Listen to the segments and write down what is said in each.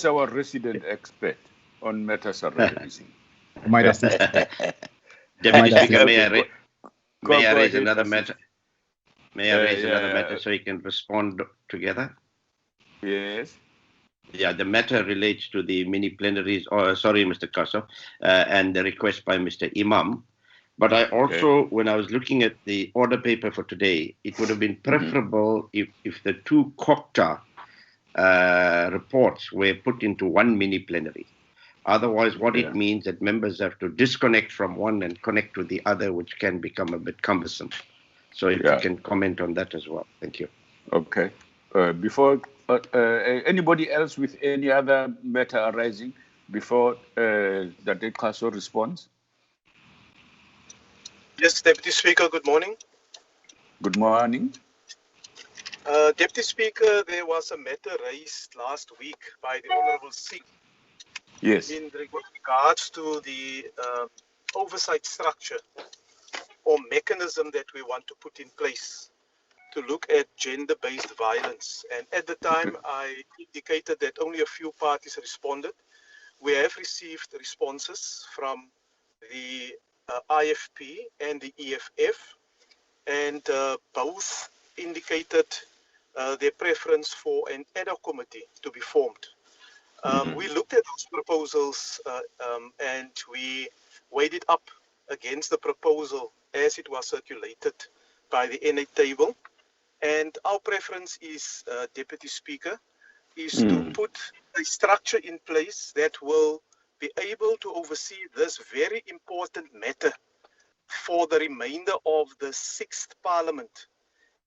is our resident expert on matters arising? Might assist. Deputy Speaker, may I raise ahead, another assist. matter? May I raise another matter so you can respond together? Yes. Yeah, the matter relates to the mini plenaries, sorry, Mr. Kasso, and the request by Mr. Imam. But I also, when I was looking at the order paper for today, it would have been preferable if the two COCTA reports were put into one mini plenary. Otherwise, what it means that members have to disconnect from one and connect to the other, which can become a bit cumbersome. So if you can comment on that as well. Thank you. Okay. Before anybody else with any other matter arising before Dr. Kasso responds? Yes, Deputy Speaker, good morning. Good morning. Deputy Speaker, there was a matter raised last week by the Honourable Singh. Yes. In regards to the oversight structure or mechanism that we want to put in place to look at gender-based violence. And at the time, I indicated that only a few parties responded. We have received responses from the IFP and the EFF, and both indicated their preference for an ad hoc committee to be formed. We looked at those proposals and we weighed it up against the proposal as it was circulated by the NA table. And our preference is, Deputy Speaker, is to put a structure in place that will be able to oversee this very important matter for the remainder of the 6th Parliament.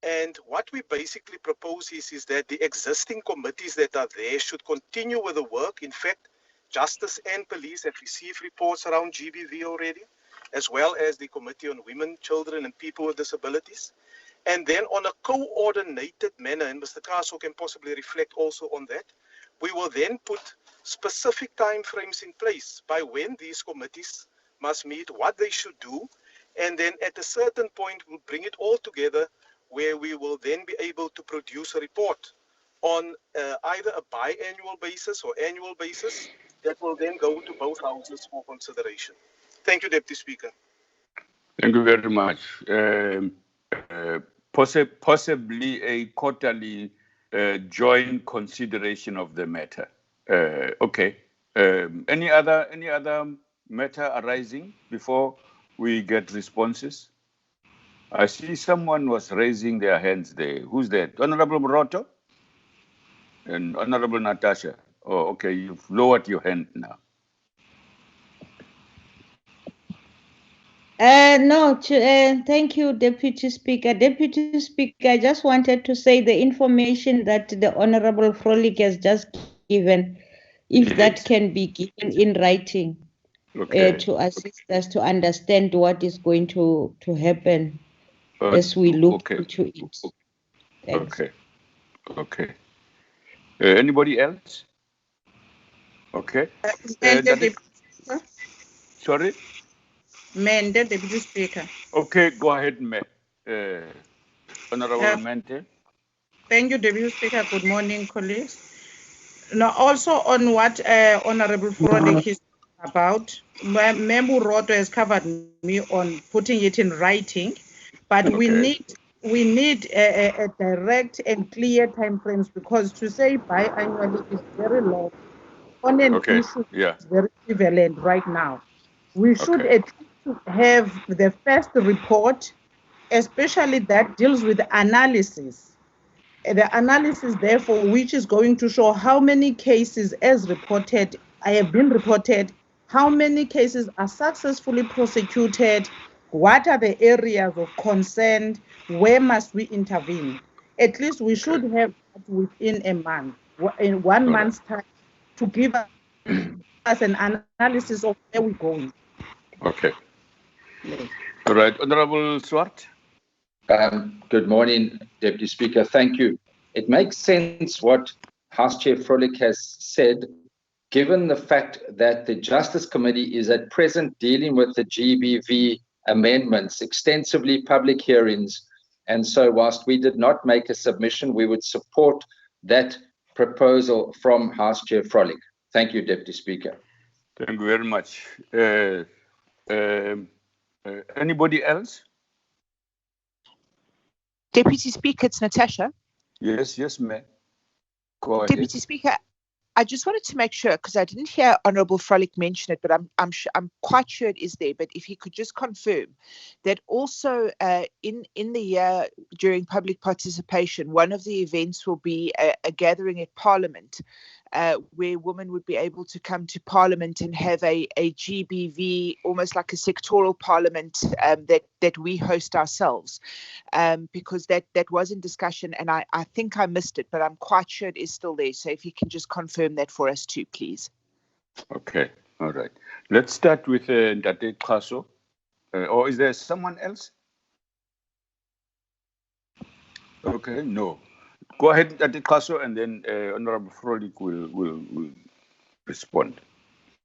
And what we basically propose is that the existing committees that are there should continue with the work. In fact, Justice and Police have received reports around GBV already, as well as the Committee on Women, Children and People with Disabilities. And then on a coordinated manner, and Mr. Kasso can possibly reflect also on that, we will then put specific timeframes in place by when these committees must meet, what they should do, and then at a certain point we'll bring it all together where we will then be able to produce a report on either a biannual basis or annual basis that will then go to both houses for consideration. Thank you, Deputy Speaker. Thank you very much. Possibly a quarterly joint consideration of the matter. Okay. Any other matter arising before we get responses? I see someone was raising their hands there. Who's that? Honorable Moroto and Honorable Natasha. Oh, okay. You've lowered your hand now. No, thank you, Deputy Speaker. Deputy Speaker, I just wanted to say the information that the Honorable Frolik has just given, if that can be given in writing, to assist us to understand what is going to happen as we look into it. Thanks. Okay. Anybody else? Okay. Sorry? Mente, Deputy Speaker. Okay, go ahead, Honorable Mente. Thank you, Deputy Speaker. Good morning, colleagues. Now, also on what Honorable Frolik is about, Member Roto has covered me on putting it in writing, but we need a direct and clear time frames, because to say biannually is very long on an issue is very prevalent right now. We should at least have the first report, especially that deals with analysis. The analysis, therefore, which is going to show how many cases have been reported, how many cases are successfully prosecuted, what are the areas of concern, where must we intervene. At least we should have that within a month, in 1 month's time, to give us an analysis of where we're going. Okay. All right. Honorable Swart. Good morning, Deputy Speaker. Thank you. It makes sense what House Chair Frolik has said, given the fact that the Justice Committee is at present dealing with the GBV amendments, extensively public hearings. And so whilst we did not make a submission, we would support that proposal from House Chair Frolick. Thank you, Deputy Speaker. Thank you very much. Anybody else? Deputy Speaker, it's Natasha. Yes, ma'am. Go ahead. Deputy Speaker, I just wanted to make sure, because I didn't hear Honourable Frolick mention it, but I'm quite sure it is there. But if he could just confirm that also in the year during public participation, one of the events will be a gathering at Parliament, where women would be able to come to Parliament and have a GBV, almost like a sectoral Parliament that we host ourselves, because that was in discussion, and I think I missed it, but I'm quite sure it is still there. So if you can just confirm that for us too, please. Okay, all right. Let's start with Ndate Qaso. Or is there someone else? Okay, no. Go ahead, Ndate Qaso, and then Honorable Frolick will respond.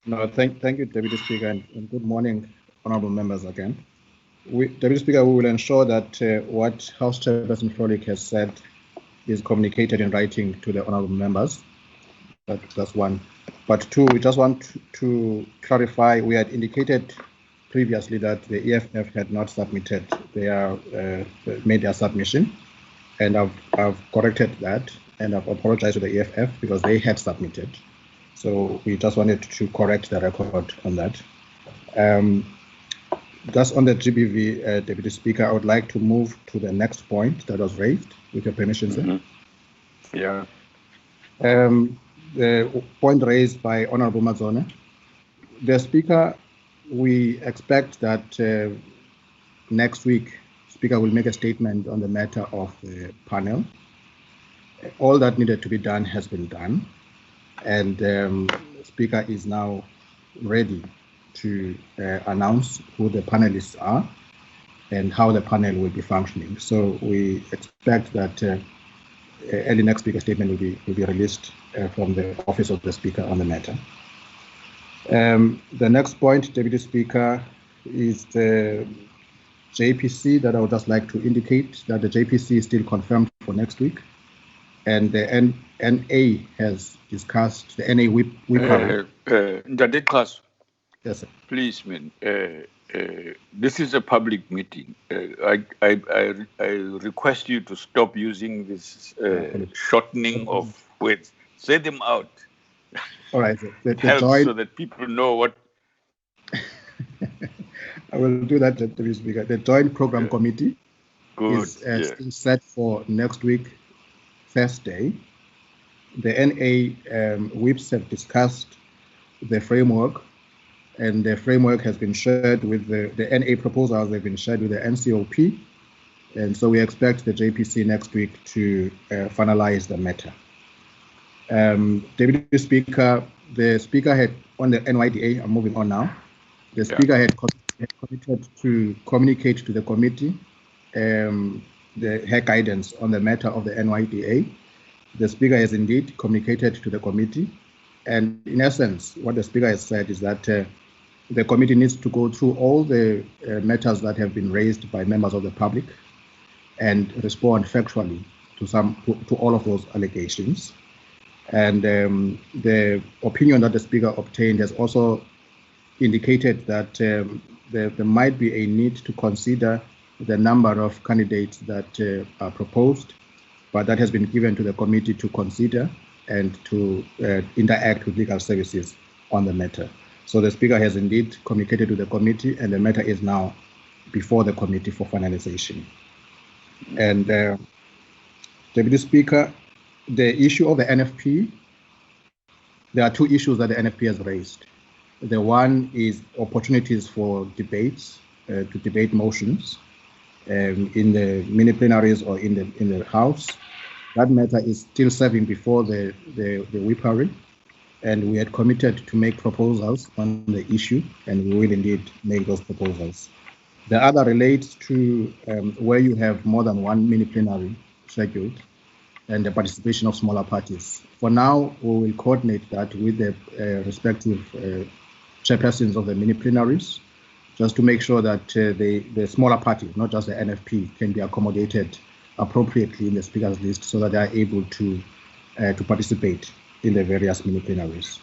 No, thank you, Deputy Speaker, and good morning, honourable members again. Deputy Speaker, we will ensure that what House Chairperson Frolick has said is communicated in writing to the honourable members. That's one. But two, we just want to clarify, we had indicated previously that the EFF had not submitted made their submission, and I've corrected that, and I've apologized to the EFF because they had submitted. So we just wanted to correct the record on that. Just on the GBV, Deputy Speaker, I would like to move to the next point that was raised, with your permission, sir. Yeah. The point raised by Honorable Mazone. The Speaker, we expect that next week, Speaker will make a statement on the matter of the panel. All that needed to be done has been done, and Speaker is now ready to announce who the panelists are and how the panel will be functioning. So we expect that early next week a statement will be released from the Office of the Speaker on the matter. The next point, Deputy Speaker, is the JPC that I would just like to indicate that the JPC is still confirmed for next week, and the NA has discussed the NA whip. Yes, sir. Please, man. This is a public meeting. I request you to stop using this shortening of words. Say them out. All right. It helps so that people know what. I will do that, Deputy Speaker. The Joint Program Committee is still set for next week, Thursday. The NA whips have discussed the framework, and the framework has been shared with the NA proposals have been shared with the NCOP, and so we expect the JPC next week to finalize the matter. Deputy Speaker, the Speaker had on the NYDA, I'm moving on now, the Speaker had committed to communicate to the committee her guidance on the matter of the NYDA. The Speaker has indeed communicated to the committee, and in essence, what the Speaker has said is that the committee needs to go through all the matters that have been raised by members of the public and respond factually to all of those allegations. And the opinion that the Speaker obtained has also indicated that there might be a need to consider the number of candidates that are proposed, but that has been given to the committee to consider and to interact with legal services on the matter. So the Speaker has indeed communicated to the committee, and the matter is now before the committee for finalization. And Deputy Speaker, the issue of the NFP, there are two issues that the NFP has raised. The one is opportunities for debates, to debate motions in the mini plenaries or in the House. That matter is still serving before the whippery, and we had committed to make proposals on the issue, and we will indeed make those proposals. The other relates to where you have more than one mini plenary scheduled and the participation of smaller parties. For now, we will coordinate that with the respective chairpersons of the mini plenaries, just to make sure that the smaller parties, not just the NFP, can be accommodated appropriately in the Speaker's list so that they are able to to participate in the various mini plenaries.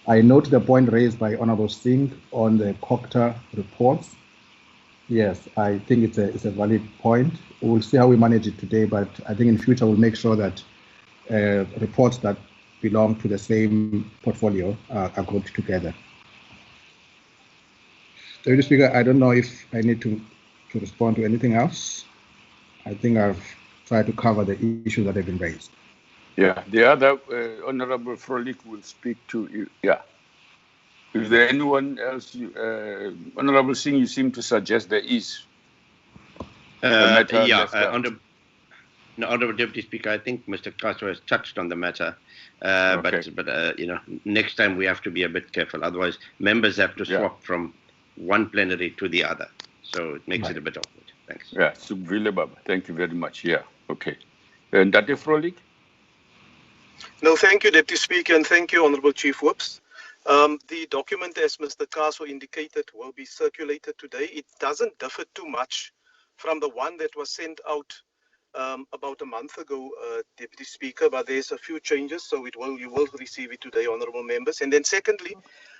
I note the point raised by Honorable Singh on the COCTA reports. Yes, I think it's a valid point. We'll see how we manage it today, but I think in future we'll make sure that reports that belong to the same portfolio are grouped together. Deputy Speaker, I don't know if I need to respond to anything else. I think I've tried to cover the issues that have been raised. Yeah, the other Honorable Frolik will speak to you. Yeah. Is there anyone else? Honorable Singh, you seem to suggest there is a matter left out. Honorable Deputy Speaker, I think Mr. Castro has touched on the matter, Okay. but next time we have to be a bit careful. Otherwise, members have to swap from one plenary to the other, so it makes it a bit awkward. Thanks. Yeah, Subvile Baba, thank you very much. Yeah, okay. And Dr. Frolik? No, thank you, Deputy Speaker, and thank you, Honorable Chief Whips. The document, as Mr. Kaso indicated, will be circulated today. It doesn't differ too much from the one that was sent out about a month ago, Deputy Speaker, but there's a few changes, so you will receive it today, honorable members. And then secondly,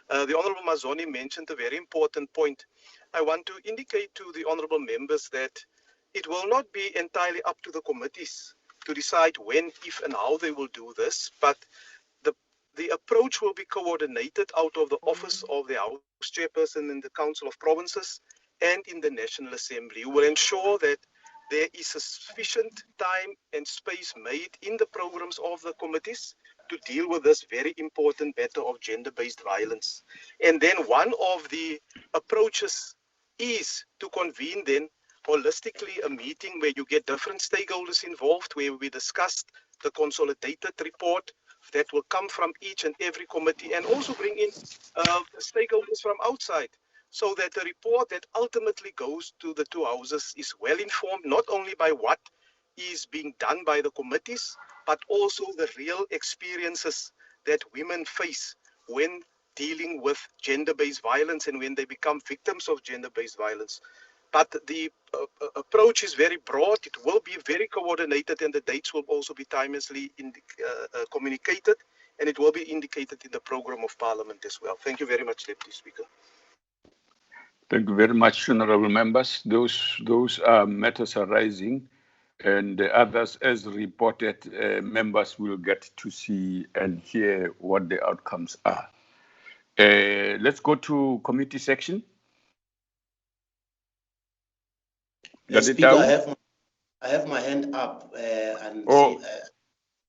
the Honorable Mazoni mentioned a very important point. I want to indicate to the honorable members that it will not be entirely up to the committees to decide when, if, and how they will do this, but the approach will be coordinated out of the office of the House Chairperson in the Council of Provinces and in the National Assembly, who will ensure that there is sufficient time and space made in the programs of the committees to deal with this very important matter of gender-based violence. And then one of the approaches is to convene then holistically a meeting where you get different stakeholders involved, where we discussed the consolidated report that will come from each and every committee, and also bring in stakeholders from outside, so that the report that ultimately goes to the two houses is well informed, not only by what is being done by the committees, but also the real experiences that women face when dealing with gender-based violence and when they become victims of gender-based violence. But the approach is very broad. It will be very coordinated, and the dates will also be timelessly communicated, and it will be indicated in the program of Parliament as well. Thank you very much, Deputy Speaker. Thank you very much, honorable members. Those are matters arising, and the others, as reported, members will get to see and hear what the outcomes are. Let's go to committee section. Speaker, I have my hand up.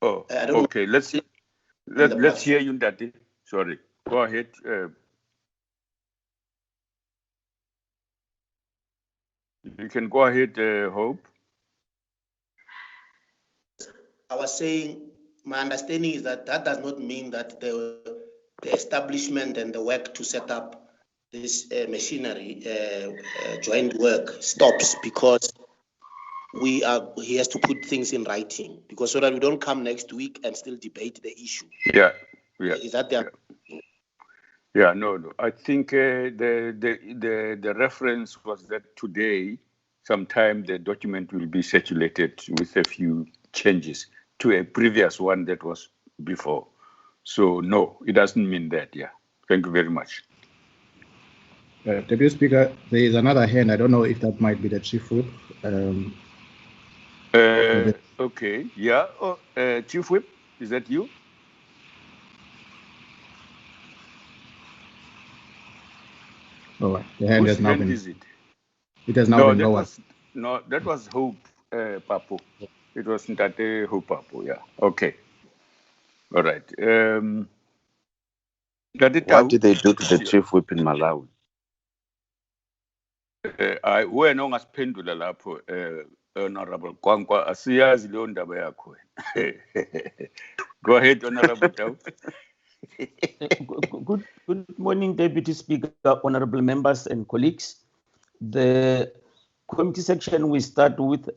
Okay. Let's hear you, Ndati. Sorry. Go ahead. You can go ahead, Hope. I was saying, my understanding is that does not mean that the establishment and the work to set up this machinery, joint work, stops, because he has to put things in writing, because so that we don't come next week and still debate the issue. Yeah. Is that the? Yeah, no. I think the reference was that today, sometime the document will be circulated with a few changes to a previous one that was before. So no, it doesn't mean that. Yeah. Thank you very much. Deputy Speaker, there is another hand. I don't know if that might be the Chief Whip. Okay. Yeah. Chief Whip, is that you? All right. The hand has now been. Is it? It has now been lowered. That was Hope Papo. It was Ntate Hope Papo. Yeah. Okay. All right. What did they do to the Chief Whip in Malawi? Wena ungasiphendula lapho Honorable Kwankwa, asiyazi leyo ndaba yakho. Go ahead, Honorable Tau. Good morning, Deputy Speaker, honorable members and colleagues. The committee section, we start with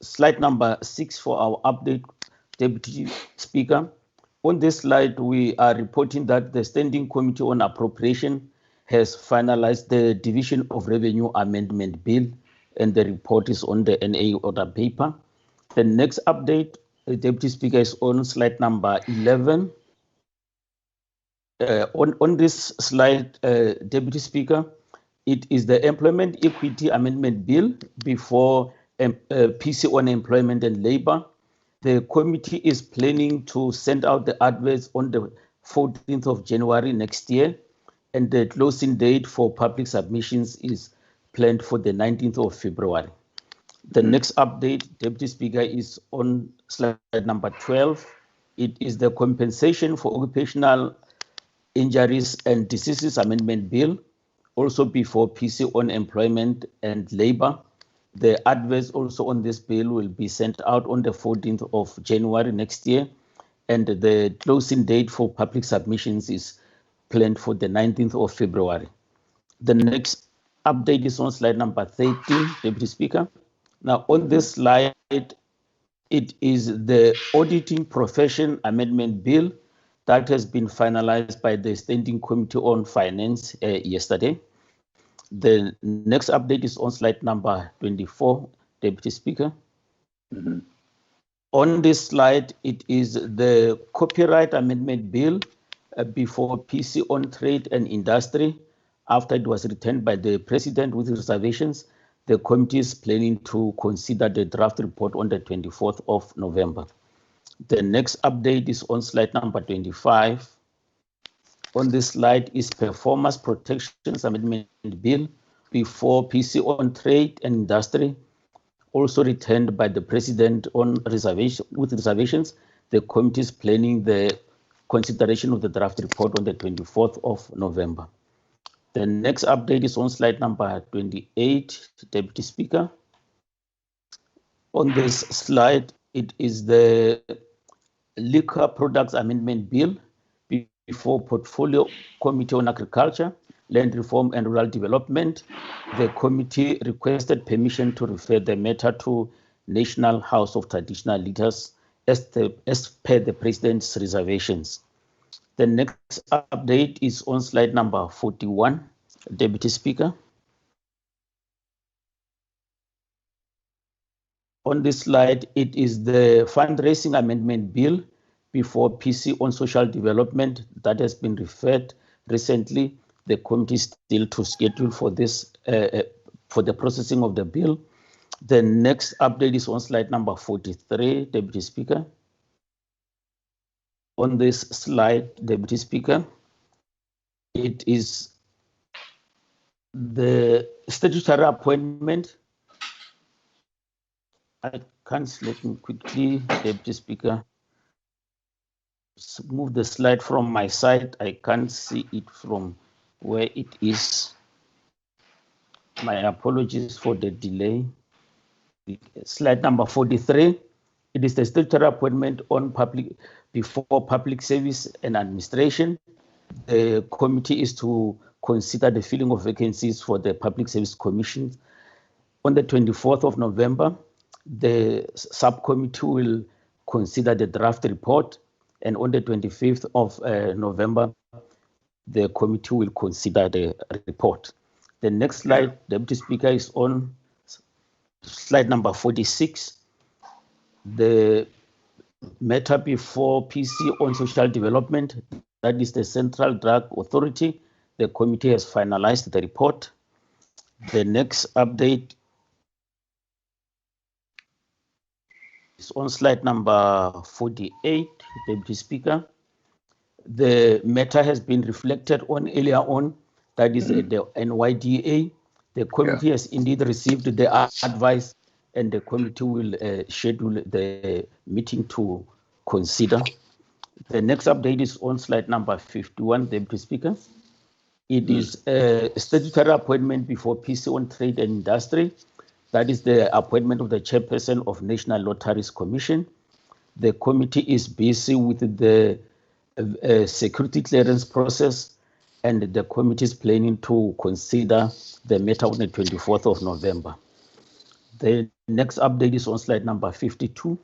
slide number 6 for our update, Deputy Speaker. On this slide, we are reporting that the Standing Committee on Appropriation has finalized the Division of Revenue Amendment Bill, and the report is on the NA order paper. The next update Deputy Speaker, is on slide number 11. On this slide, Deputy Speaker, it is the Employment Equity Amendment Bill before PC on Employment and Labor. The committee is planning to send out the adverts on the 14th of January next year, and the closing date for public submissions is planned for the 19th of February. The next update, Deputy Speaker, is on slide number 12. It is the Compensation for Occupational Injuries and Diseases Amendment Bill, also before PC on Employment and Labor. The adverts also on this bill will be sent out on the 14th of January next year, and the closing date for public submissions is planned for the 19th of February. The next update is on slide number 13, Deputy Speaker. Now, on this slide, it is the Auditing Profession Amendment Bill that has been finalized by the Standing Committee on Finance yesterday. The next update is on slide number 24, Deputy Speaker. On this slide, it is the Copyright Amendment Bill before PC on Trade and Industry. After it was returned by the President with reservations, the committee is planning to consider the draft report on the 24th of November. The next update is on slide number 25. On this slide is Performance Protections Amendment Bill before PC on Trade and Industry, also returned by the President on with reservations. The committee is planning the consideration of the draft report on the 24th of November. The next update is on slide number 28, Deputy Speaker. On this slide, it is the Liquor Products Amendment Bill before Portfolio Committee on Agriculture, Land Reform and Rural Development. The committee requested permission to refer the matter to National House of Traditional Leaders as per the President's reservations. The next update is on slide number 41, Deputy Speaker. On this slide, it is the Fundraising Amendment Bill before PC on Social Development that has been referred recently. The committee is still to schedule for this, for the processing of the bill. The next update is on slide number 43, Deputy Speaker. On this slide, Deputy Speaker, it is the statutory appointment. I can't select it quickly, Deputy Speaker. Move the slide from my side. I can't see it from where it is. My apologies for the delay. Slide number 43. It is the statutory appointment on before Public Service and Administration. The committee is to consider the filling of vacancies for the Public Service Commission. On the 24th of November, the subcommittee will consider the draft report, and on the 25th of November, the committee will consider the report. The next slide, Deputy Speaker, is on slide number 46. The matter before PC on Social Development, that is the Central Drug Authority. The committee has finalized the report. The next update is on slide number 48, Deputy Speaker. The matter has been reflected on earlier on, that is the NYDA. The committee has indeed received the advice, and the committee will schedule the meeting to consider. The next update is on slide number 51, Deputy Speaker. It is a statutory appointment before PC on Trade and Industry. That is the appointment of the chairperson of National Lotteries Commission. The committee is busy with the security clearance process, and the committee is planning to consider the matter on the 24th of November. The next update is on slide number 52.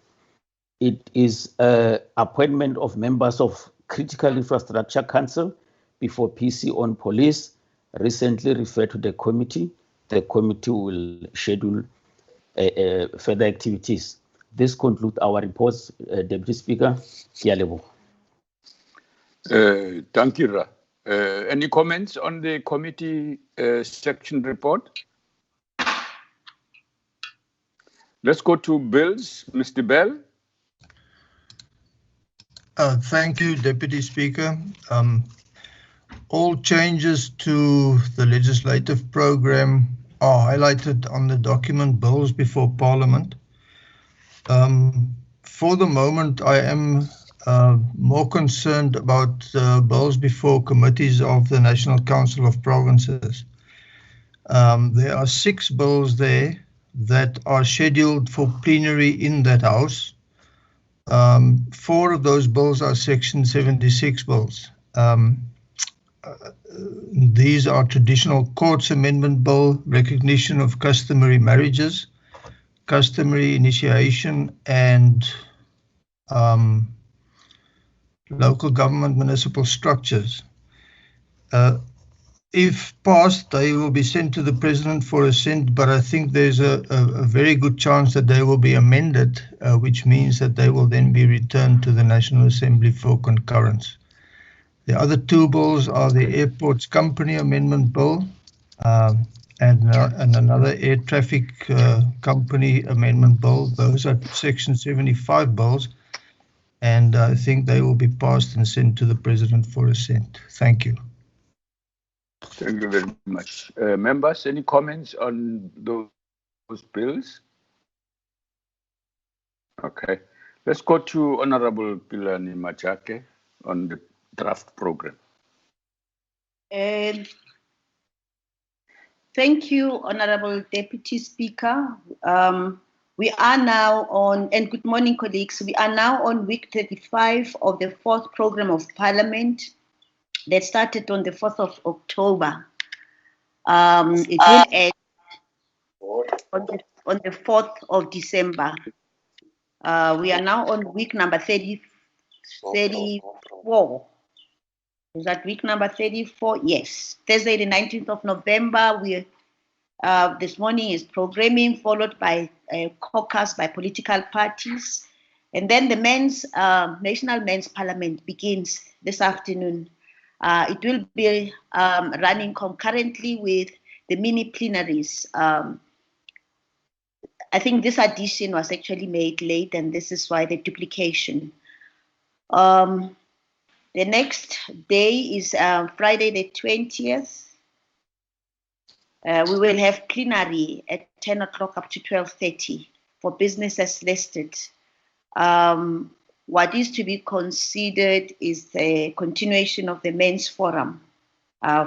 It is appointment of members of Critical Infrastructure Council before PC on Police, recently referred to the committee. The committee will schedule further activities. This concludes our reports, Deputy Speaker. Thank you, Ra. Any comments on the committee section report? Let's go to bills. Mr. Bell. Thank you, Deputy Speaker. All changes to the legislative program are highlighted on the document Bills Before Parliament. For the moment, I am more concerned about bills before committees of the National Council of Provinces. There are 6 bills there that are scheduled for plenary in that house. 4 of those bills are Section 76 bills. These are Traditional Courts Amendment Bill, Recognition of Customary Marriages, Customary Initiation, and Local Government Municipal Structures. If passed, they will be sent to the President for assent, but I think there's a very good chance that they will be amended, which means that they will then be returned to the National Assembly for concurrence. The other 2 bills are the Airports Company Amendment Bill and another Air Traffic Company Amendment Bill. Those are Section 75 bills, and I think they will be passed and sent to the President for assent. Thank you. Thank you very much. Members, any comments on those bills? Okay. Let's go to Honorable Pilani Machake on the draft program. Thank you, Honorable Deputy Speaker. We are now on, and good morning, colleagues. We are now on week 35 of the 4th program of Parliament that started on the 4th of October. It will end on the 4th of December. We are now on week number 34. Is that week number 34? Yes. Thursday, the 19th of November, this morning is programming, followed by a caucus by political parties. And then the National Men's Parliament begins this afternoon. It will be running concurrently with the mini plenaries. I think this addition was actually made late, and this is why the duplication. The next day is Friday the 20th. We will have plenary at 10 o'clock up to 12:30 for businesses listed. What is to be considered is the continuation of the men's forum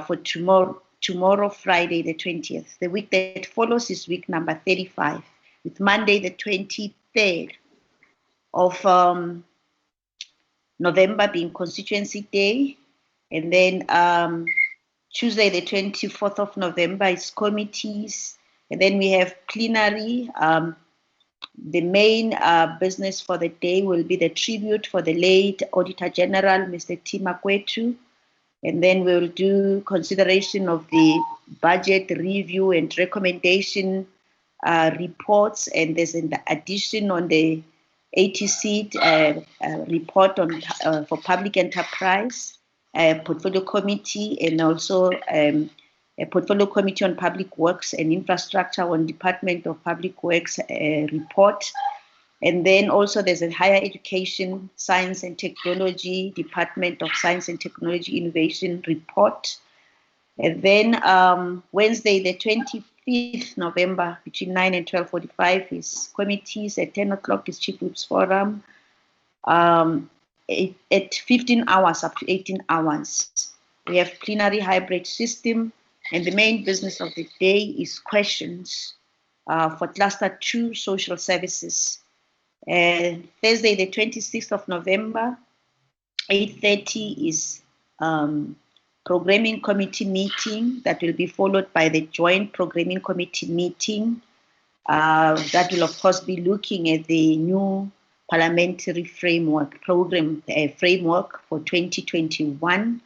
for tomorrow, Friday the 20th. The week that follows is week number 35, with Monday the 23rd of November being constituency day, and then Tuesday the 24th of November is committees, and then we have plenary. The main business for the day will be the tribute for the late Auditor General, Mr. T. Makwetu, and then we'll do consideration of the budget review and recommendation reports, and there's an addition on the ATC report on for public enterprise, portfolio committee, and also a portfolio committee on public works and infrastructure on Department of Public Works report. And then also there's a higher education, science and technology, Department of Science and Technology Innovation report. And then Wednesday, the 25th November, between 9 and 12:45 is committees. At 10 o'clock is Chief Whip's Forum. At 15 hours up to 18 hours, we have plenary hybrid system. And the main business of the day is questions for Cluster 2 Social Services. Thursday, the 26th of November, 8:30 is Programming Committee meeting that will be followed by the Joint Programming Committee meeting. That will, of course, be looking at the new parliamentary framework, framework for 2021.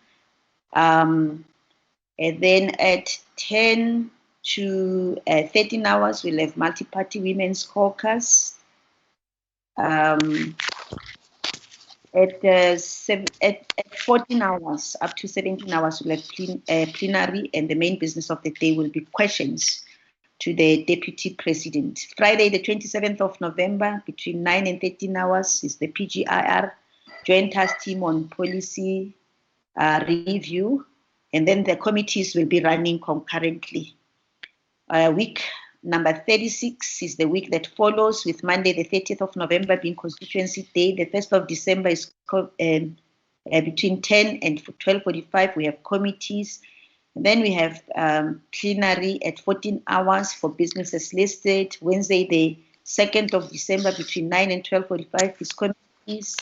And then at 10 to 13 hours, we'll have multi-party women's caucus. At 14 hours, up to 17 hours, we'll have plenary, and the main business of the day will be questions to the Deputy President. Friday, the 27th of November, between 9 and 13 hours, is the PGIR Joint Task Team on Policy Review, and then the committees will be running concurrently. Week number 36 is the week that follows, with Monday, the 30th of November being Constituency Day. The 1st of December is between 10 and 12:45. We have committees. And then we have plenary at 14 hours for businesses listed. Wednesday, the 2nd of December, between 9 and 12:45 is committees.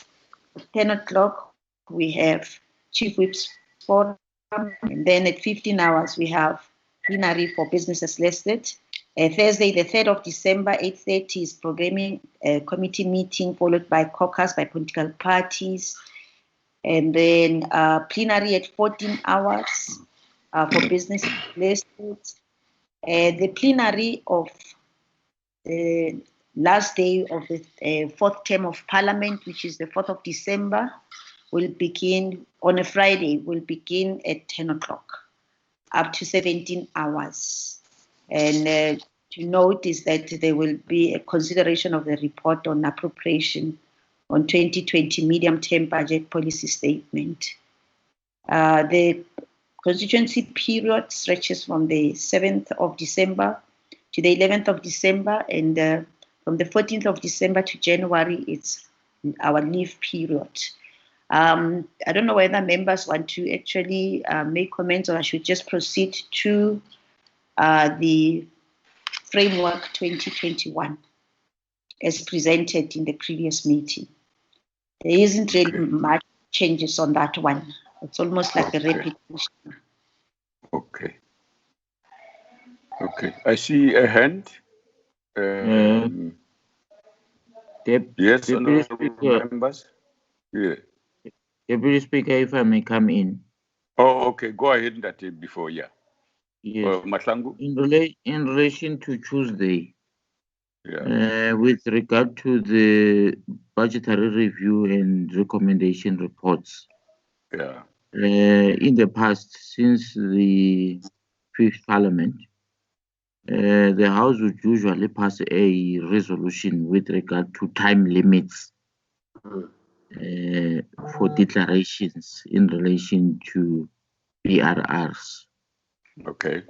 At 10 o'clock, we have Chief Whip's Forum. And then at 15 hours, we have plenary for businesses listed. Thursday, the 3rd of December, 8:30 is programming committee meeting, followed by caucus by political parties. And then plenary at 14 hours for businesses listed. The plenary of the last day of the fourth term of Parliament, which is the 4th of December, will begin on a Friday, will begin at 10 o'clock, up to 17 hours. And to note is that there will be a consideration of the report on appropriation on 2020 medium-term budget policy statement. The constituency period stretches from the 7th of December to the 11th of December, and from the 14th of December to January, it's our leave period. I don't know whether members want to actually make comments, or I should just proceed to the framework 2021 as presented in the previous meeting. There isn't really much changes on that one. It's almost like a repetition. Okay. I see a hand. Yes, honorable members. Yeah. Deputy Speaker, if I may come in. Oh, okay. Go ahead, Ndati, before, yeah. Yes. Mahlangu? In relation to Tuesday, with regard to the budgetary review and recommendation reports, in the past, since the 5th Parliament, the House would usually pass a resolution with regard to time limits for declarations in relation to BRRs. Okay.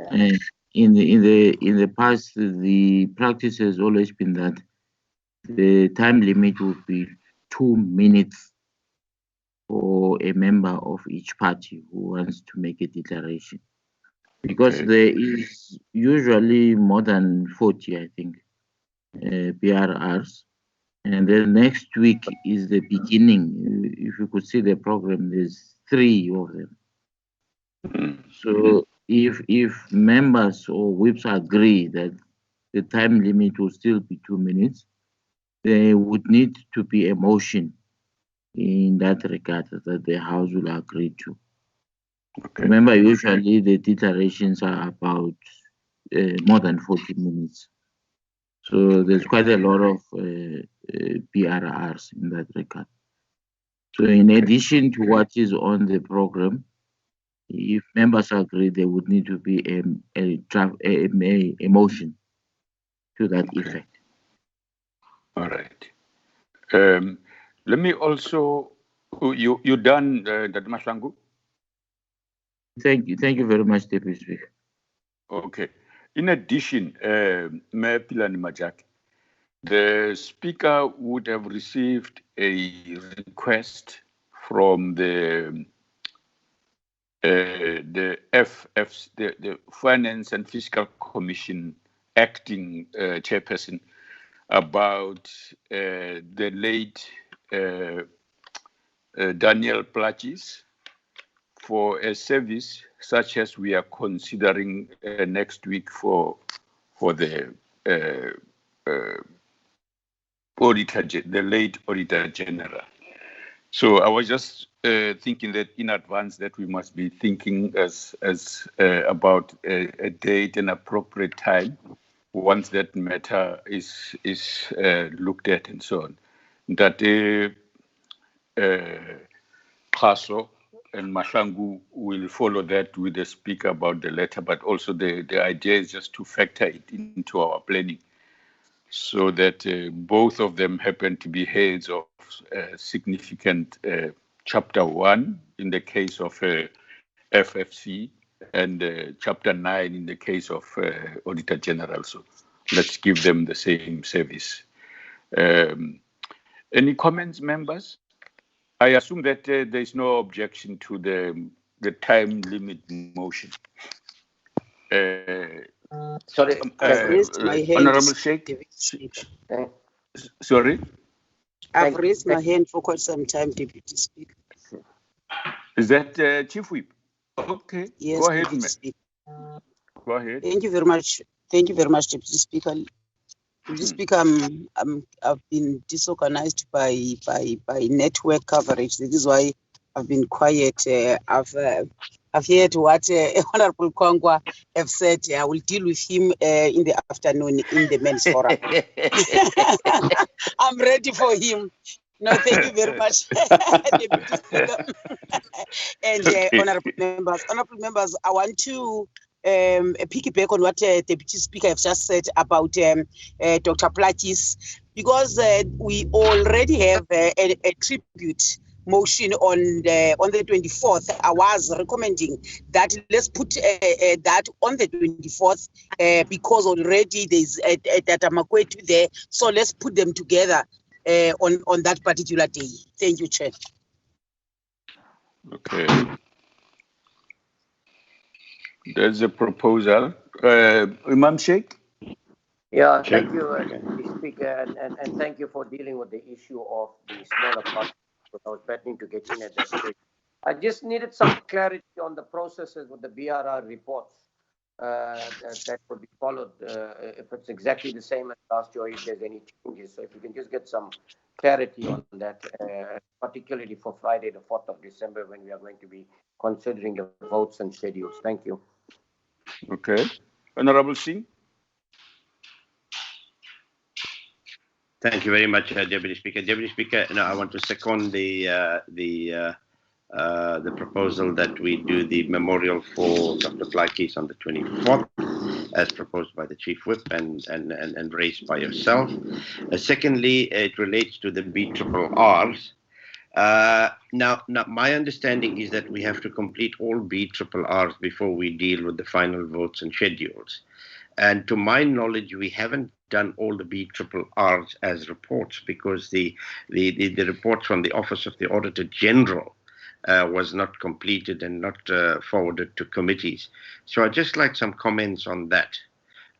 In the past, the practice has always been that the time limit would be 2 minutes for a member of each party who wants to make a declaration, because there is usually more than 40, I think, BRRs. And then next week is the beginning. If you could see the program, there's 3 of them. So if members or whips agree that the time limit will still be 2 minutes, there would need to be a motion in that regard that the House will agree to. Remember, usually the declarations are about more than 40 minutes. So there's quite a lot of BRRs in that regard. So in addition to what is on the program, if members agree, there would need to be a motion to that effect. All right. Let me also, you done, Dr. Mahlangu? Thank you very much, Deputy Speaker. Okay. In addition, Mayor Pilani Majak, the Speaker would have received a request from the Finance and Fiscal Commission acting chairperson about the late Daniel Plachis for a service such as we are considering next week for the auditor, the late Auditor General. So I was just thinking that in advance that we must be thinking as about a date and appropriate time once that matter is looked at and so on. That Paso and Mahlangu will follow that with the speaker about the letter, but also the idea is just to factor it into our planning so that both of them happen to be heads of significant chapter 1 in the case of FFC and chapter 9 in the case of Auditor General. So let's give them the same service. Any comments, members? I assume that there is no objection to the time limit motion. Sorry, I've raised my hand. Honorable Sheikh. Sorry? I've raised my hand for quite some time, Deputy Speaker. Is that Chief Whip? Okay. Yes, go ahead, Deputy man. Speaker. Go ahead. Thank you very much. Thank you very much, Deputy Speaker. Deputy Speaker, I've been disorganized by network coverage. This is why I've been quiet. I've heard what Honorable Kwangwa have said. I will deal with him in the afternoon in the men's forum. I'm ready for him. No, thank you very much, Deputy Speaker. And honorable members, I want to piggyback on what Deputy Speaker have just said about Dr. Plakis, because we already have a tribute motion on the 24th. I was recommending that let's put that on the 24th because already there's a Data Makwetu there, so let's put them together on that particular day. Thank you, Chair. Okay. There's a proposal. Imam Sheikh? Yeah, thank you, Speaker, and thank you for dealing with the issue of the smaller parts. I was planning to get in at that stage. I just needed some clarity on the processes with the BRR reports that would be followed, if it's exactly the same as last year, if there's any changes. So if you can just get some clarity on that, particularly for Friday, the 4th of December, when we are going to be considering the votes and schedules. Thank you. Okay. Honorable Singh? Thank you very much, Deputy Speaker. Deputy Speaker, I want to second the proposal that we do the memorial for Dr. Plakis on the 24th, as proposed by the Chief Whip and raised by yourself. Secondly, it relates to the BRRs. Now, my understanding is that we have to complete all BRRs before we deal with the final votes and schedules. And to my knowledge, we haven't done all the BRRs as reports because the reports from the Office of the Auditor General was not completed and not forwarded to committees. So I'd just like some comments on that,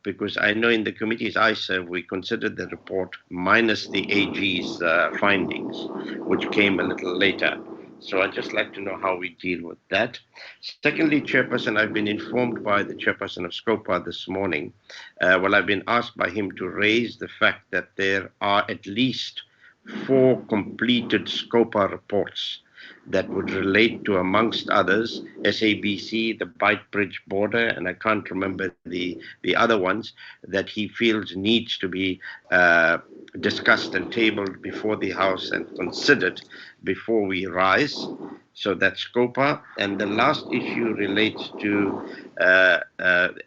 because I know in the committees I serve, we considered the report minus the AG's findings, which came a little later. So I'd just like to know how we deal with that. Secondly, Chairperson, I've been informed by the Chairperson of SCOPA this morning. I've been asked by him to raise the fact that there are at least 4 completed SCOPA reports that would relate to, amongst others, SABC, the Bight Bridge border, and I can't remember the other ones, that he feels needs to be discussed and tabled before the House and considered before we rise. So that's SCOPA. And the last issue relates to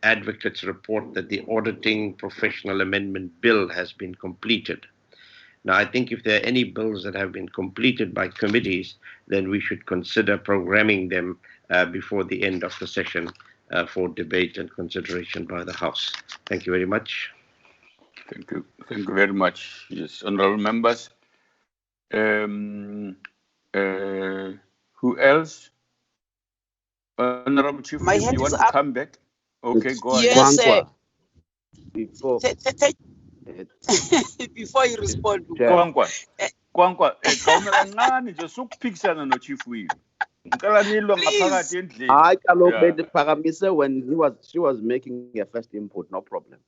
Advocate's report that the Auditing Professional Amendment Bill has been completed. Now, I think if there are any bills that have been completed by committees, then we should consider programming them before the end of the session for debate and consideration by the House. Thank you very much. Thank you. Thank you very much. Yes, honorable members. Who else? Honorable Chief, if you want to come back. Okay, go ahead. Yes, Before before you respond. Kwankwa, kancane nje sukuphikisana no Chief Whip. Ngicela nilwa ngaphakathi endlini. I kaloku phakamise when she was making her first input, no problem.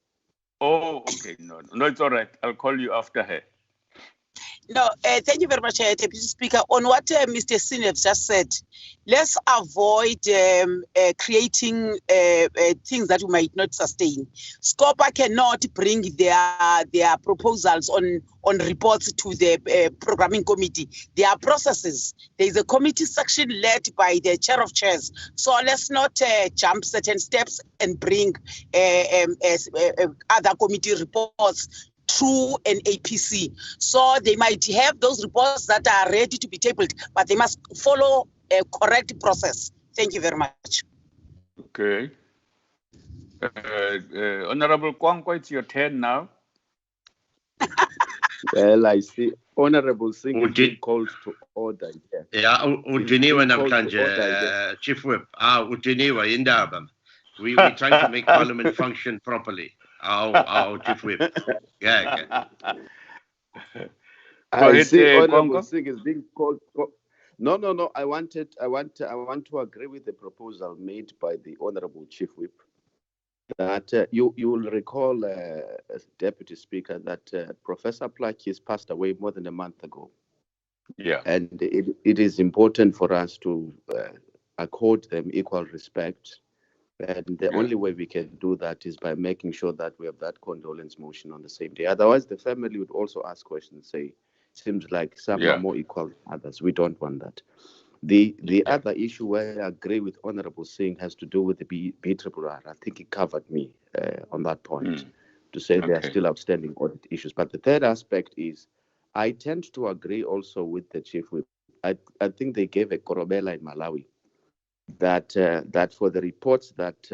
Oh, okay. No, it's all right. I'll call you after her. No, thank you very much, Deputy Speaker. On what Mr. Sineb just said, let's avoid creating things that we might not sustain. SCOPA cannot bring their proposals on reports to the programming committee. There are processes. There is a committee section led by the chair of chairs. So let's not jump certain steps and bring other committee reports through an APC. So they might have those reports that are ready to be tabled, but they must follow a correct process. Thank you very much. Okay. Honorable Kwankwa, it's your turn now. Well, I see Honorable Singh is being called to order. Yeah, Ujiniwa namhlanje, Chief Whip. Ujiniwa indaba. We're trying to make Parliament function properly. Our Chief Whip. Yeah. I see Honorable Singh is being called. No. I want to agree with the proposal made by the Honorable Chief Whip. That you will recall, Deputy Speaker, that Professor Plakis passed away more than a month ago. Yeah. And it is important for us to accord them equal respect. And the only way we can do that is by making sure that we have that condolence motion on the same day. Otherwise, the family would also ask questions, say, seems like some are more equal than others. We don't want that. The other issue where I agree with Honorable Singh has to do with the BRRR. I think he covered me on that point to say there are still outstanding audit issues. But the third aspect is I tend to agree also with the Chief Whip. I think they gave a korobela in Malawi that for the reports that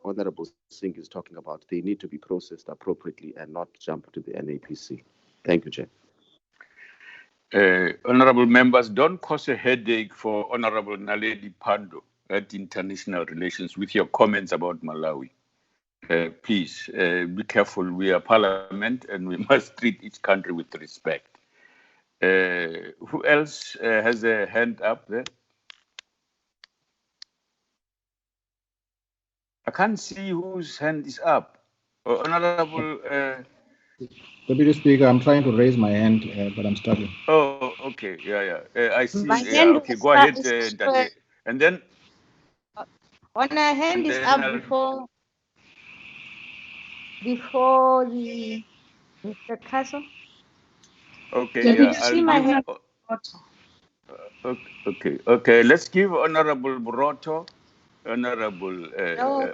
Honorable Singh is talking about, they need to be processed appropriately and not jump to the NAPC. Thank you, Chair. Honorable members, don't cause a headache for Honorable Naledi Pando at International Relations with your comments about Malawi. Please be careful. We are Parliament and we must treat each country with respect. Who else has a hand up there? I can't see whose hand is up. Honorable. Deputy Speaker, I'm trying to raise my hand, but I'm struggling. Oh, okay. Yeah. I see. My hand Okay, go ahead. And then. On our hand is up before the Mr. Castle. Okay. Can you see my hand? Okay. Let's give Honorable Broto. Honorable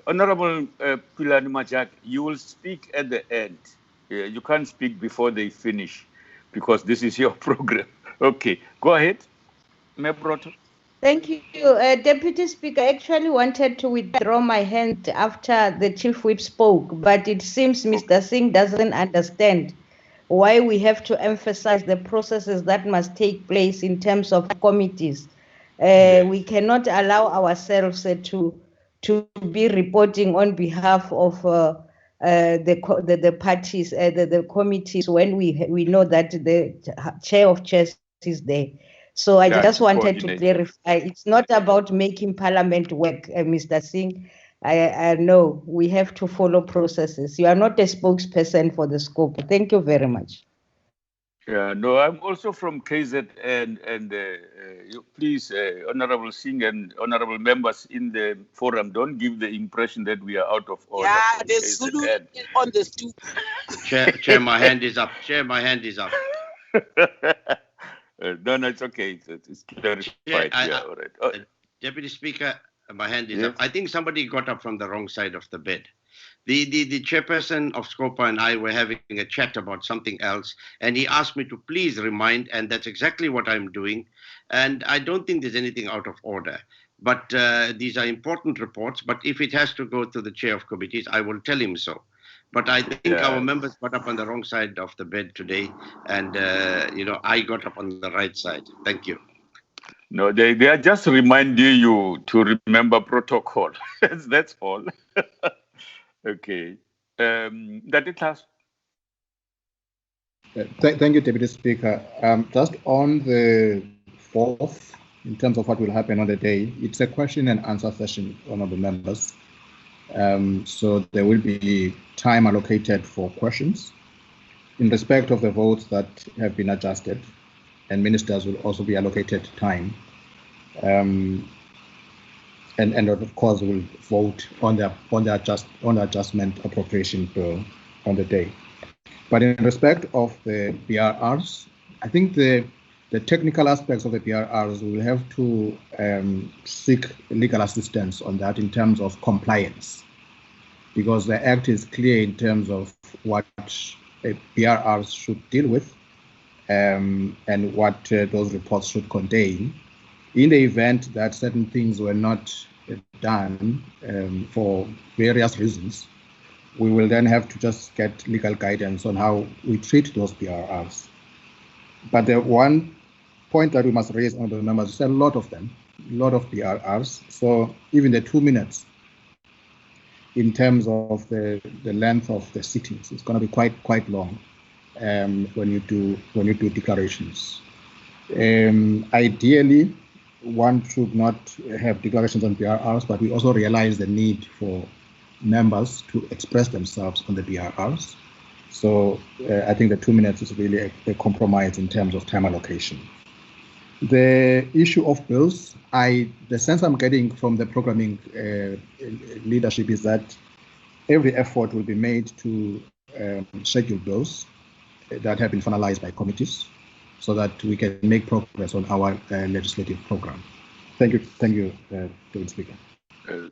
Pilani Majak, you will speak at the end. You can't speak before they finish because this is your program. Okay, go ahead, Mayor Broto. Thank you. Deputy Speaker, I actually wanted to withdraw my hand after the Chief Whip spoke, but it seems Mr. Singh doesn't understand why we have to emphasize the processes that must take place in terms of committees. We cannot allow ourselves to be reporting on behalf of the parties, the committees, when we know that the chair of chairs is there. So I just wanted to clarify, it's not about making Parliament work, Mr. Singh. I know we have to follow processes. You are not a spokesperson for the scope. Thank you very much. Yeah, no, I'm also from KZN, and please, Honorable Singh and honorable members in the forum, don't give the impression that we are out of order. Yeah, the Zulu on the stoop. Chair, my hand is up. Chair, my hand is up. No, it's okay. It's clarified. All right. Deputy Speaker, my hand is up. I think somebody got up from the wrong side of the bed. The chairperson of SCOPA and I were having a chat about something else, and he asked me to please remind, and that's exactly what I'm doing. And I don't think there's anything out of order. But these are important reports. But if it has to go to the chair of committees, I will tell him so. But I think our members got up on the wrong side of the bed today, and I got up on the right side. Thank you. No, they are just reminding you to remember protocol. That's all. Okay. That it has. Thank you, Deputy Speaker. Just on the 4th, in terms of what will happen on the day, it's a question and answer session, honorable members. So there will be time allocated for questions. in respect of the votes that have been adjusted, and ministers will also be allocated time, and of course will vote on the adjustment appropriation bill on the day. But in respect of the BRRs, I think the technical aspects of the BRRs, we will have to seek legal assistance on that in terms of compliance, because the Act is clear in terms of what BRRs should deal with and what those reports should contain. In the event that certain things were not done for various reasons, we will then have to just get legal guidance on how we treat those BRRs. But the one point that we must raise on the numbers is a lot of them, a lot of BRRs. So even the 2 minutes in terms of the length of the sittings, it's going to be quite long when you do declarations. Ideally, one should not have declarations on BRRs, but we also realize the need for members to express themselves on the BRRs. So I think the 2 minutes is really a compromise in terms of time allocation. The issue of bills, the sense I'm getting from the programming leadership is that every effort will be made to schedule bills that have been finalized by committees so that we can make progress on our legislative program. Thank you, David Speaker.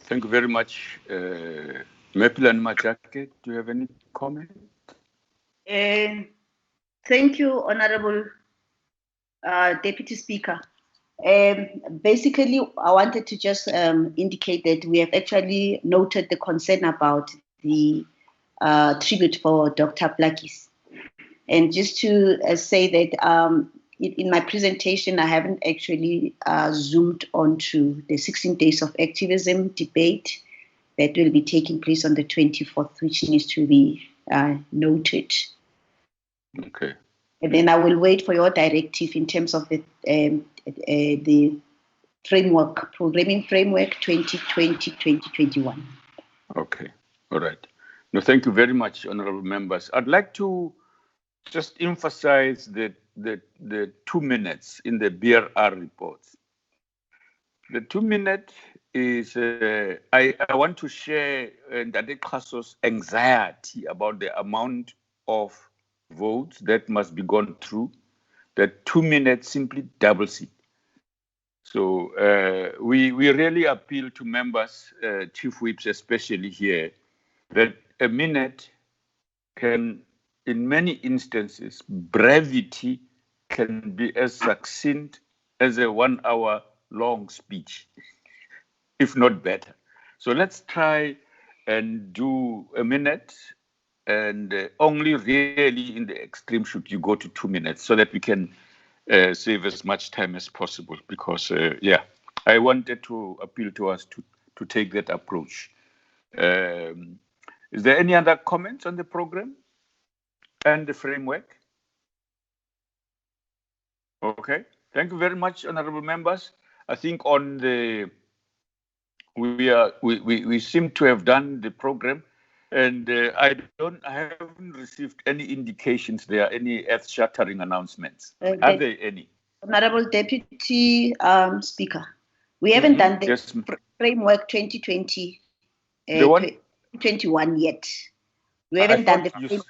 Thank you very much. Maple and Majake, do you have any comment? Thank you, Honorable Deputy Speaker. Basically, I wanted to just indicate that we have actually noted the concern about the tribute for Dr. Plakis. And just to say that in my presentation, I haven't actually zoomed onto the 16 days of activism debate that will be taking place on the 24th, which needs to be noted. Okay. And then I will wait for your directive in terms of the framework, programming framework 2020-2021. Okay. All right. No, thank you very much, honorable members. I'd like to just emphasize the 2 minutes in the BRR reports. The 2 minute is, I want to share Ndade Khaso's anxiety about the amount of votes that must be gone through. That 2 minutes simply doubles it. So we really appeal to members, chief whips especially here, that a minute can, in many instances, brevity can be as succinct as a 1 hour long speech, if not better. So let's try and do a minute, and only really in the extreme should you go to 2 minutes so that we can save as much time as possible, because, I wanted to appeal to us to take that approach. Is there any other comments on the program and the framework? Okay, thank you very much, honorable members. I think on the we seem to have done the program, and I haven't received any indications there are any earth-shattering announcements. Are there any? Honorable Deputy Speaker, we haven't done the framework 2020 21 yet. We haven't done the framework.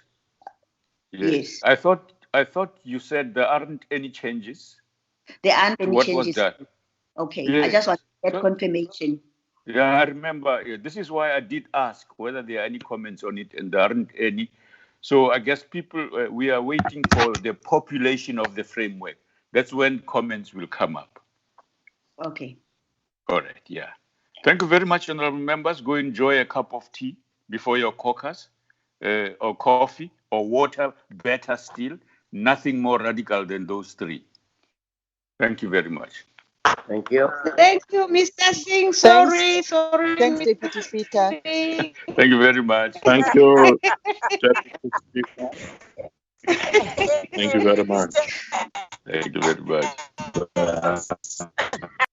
Yes. I thought you said there aren't any changes. There aren't any changes. What was that? Okay, yes. I just want that confirmation. Yeah, I remember. This is why I did ask whether there are any comments on it, and there aren't any. So I guess people, we are waiting for the population of the framework. That's when comments will come up. Okay. All right, yeah. Thank you very much, honorable members. Go enjoy a cup of tea before your caucus, or coffee, or water, better still. Nothing more radical than those three. Thank you very much. Thank you. Thank you, Mr. Singh. Sorry. Thanks, Deputy Speaker. Thank you very much. Thank you, Deputy Speaker. Thank you very much. Thank you very much.